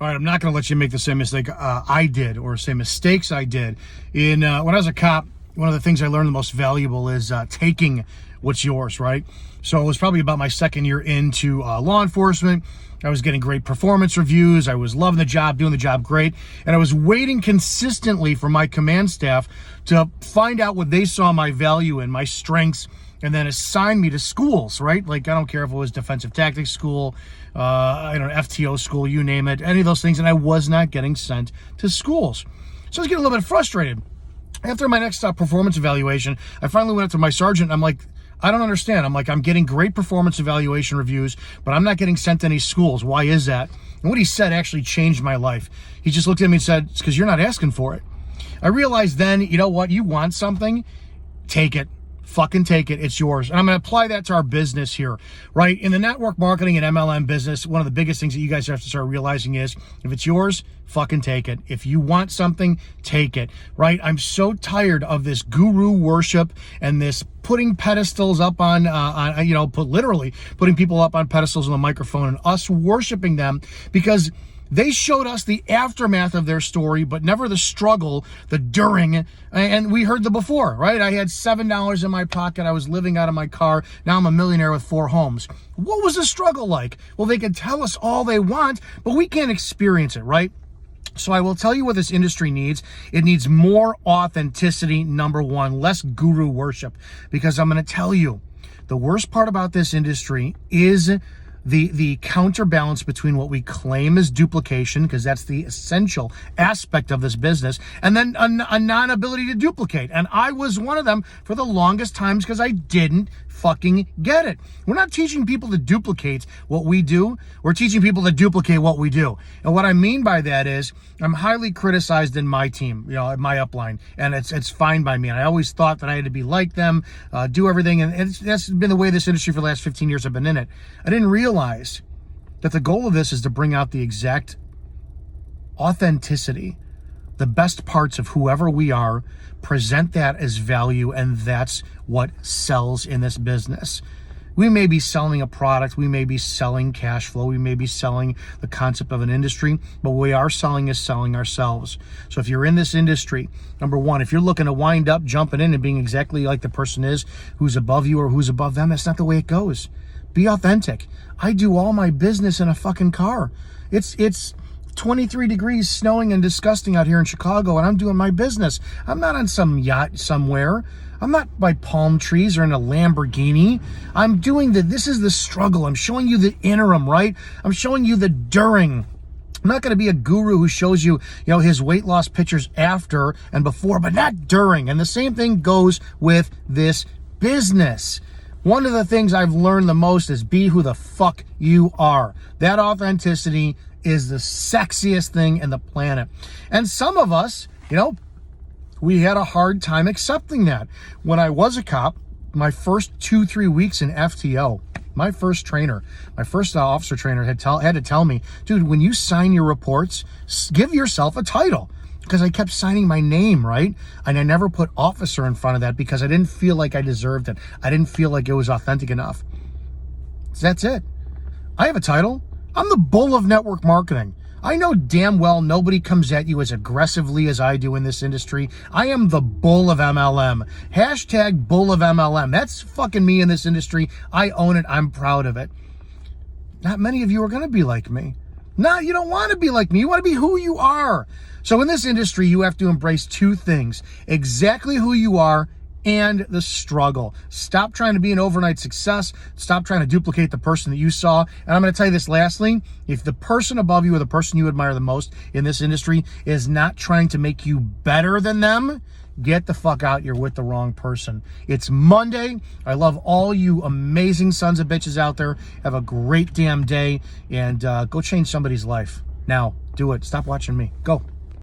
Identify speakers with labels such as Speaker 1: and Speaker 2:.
Speaker 1: All right, I'm not going to let you make the same mistake I did, or same mistakes I did. When I was a cop, one of the things I learned the most valuable is taking what's yours, right? So it was probably about my second year into law enforcement. I was getting great performance reviews. I was loving the job, doing the job great. And I was waiting consistently for my command staff to find out what they saw my value in, my strengths, and then assign me to schools, right? Like, I don't care if it was defensive tactics school, FTO school, you name it, any of those things. And I was not getting sent to schools. So I was getting a little bit frustrated. After my next performance evaluation, I finally went up to my sergeant. I'm like, I don't understand. I'm getting great performance evaluation reviews, but I'm not getting sent to any schools. Why is that? And what he said actually changed my life. He just looked at me and said, it's because you're not asking for it. I realized then, you know what? You want something, take it. Fucking take it. It's yours. And I'm going to apply that to our business here, right? In the network marketing and MLM business, one of the biggest things that you guys have to start realizing is if it's yours, fucking take it. If you want something, take it, right? I'm so tired of this guru worship and this putting pedestals up literally putting people up on pedestals on the microphone and us worshiping them because they showed us the aftermath of their story, but never the struggle, the during. And we heard the before, right? I had $7 in my pocket. I was living out of my car. Now I'm a millionaire with 4 homes. What was the struggle like? Well, they can tell us all they want, but we can't experience it, right? So I will tell you what this industry needs. It needs more authenticity, number one, less guru worship. Because I'm going to tell you, the worst part about this industry is the counterbalance between what we claim is duplication, because that's the essential aspect of this business, and then a non-ability to duplicate. And I was one of them for the longest times because I didn't fucking get it. We're not teaching people to duplicate what we do. We're teaching people to duplicate what we do. And what I mean by that is I'm highly criticized in my team, in my upline, and it's fine by me. And I always thought that I had to be like them, do everything. And that's been the way this industry for the last 15 years I've been in it. I didn't realize that the goal of this is to bring out the exact authenticity, the best parts of whoever we are, present that as value, and that's what sells in this business. We may be selling a product, we may be selling cash flow, we may be selling the concept of an industry, but what we are selling is selling ourselves. So if you're in this industry, number one, if you're looking to wind up jumping in and being exactly like the person is who's above you or who's above them, that's not the way it goes. Be authentic. I do all my business in a fucking car. It's 23 degrees, snowing and disgusting out here in Chicago, and I'm doing my business. I'm not on some yacht somewhere. I'm not by palm trees or in a Lamborghini. I'm doing this is the struggle. I'm showing you the interim, right? I'm showing you the during. I'm not going to be a guru who shows you, his weight loss pictures after and before, but not during. And the same thing goes with this business. One of the things I've learned the most is be who the fuck you are. That authenticity is the sexiest thing in the planet. And some of us, we had a hard time accepting that. When I was a cop, my first 2-3 weeks in FTO, my first trainer, my first officer trainer had to tell me, dude, when you sign your reports, give yourself a title. Because I kept signing my name, right? And I never put officer in front of that because I didn't feel like I deserved it. I didn't feel like it was authentic enough. So that's it. I have a title. I'm the bull of network marketing. I know damn well nobody comes at you as aggressively as I do in this industry. I am the bull of MLM. Hashtag bull of MLM. That's fucking me in this industry. I own it. I'm proud of it. Not many of you are going to be like me. No, you don't want to be like me. You want to be who you are. So in this industry, you have to embrace 2 things. Exactly who you are and the struggle. Stop trying to be an overnight success. Stop trying to duplicate the person that you saw. And I'm going to tell you this lastly. If the person above you or the person you admire the most in this industry is not trying to make you better than them, get the fuck out. You're with the wrong person. It's Monday. I love all you amazing sons of bitches out there. Have a great damn day and go change somebody's life. Now, do it. Stop watching me. Go.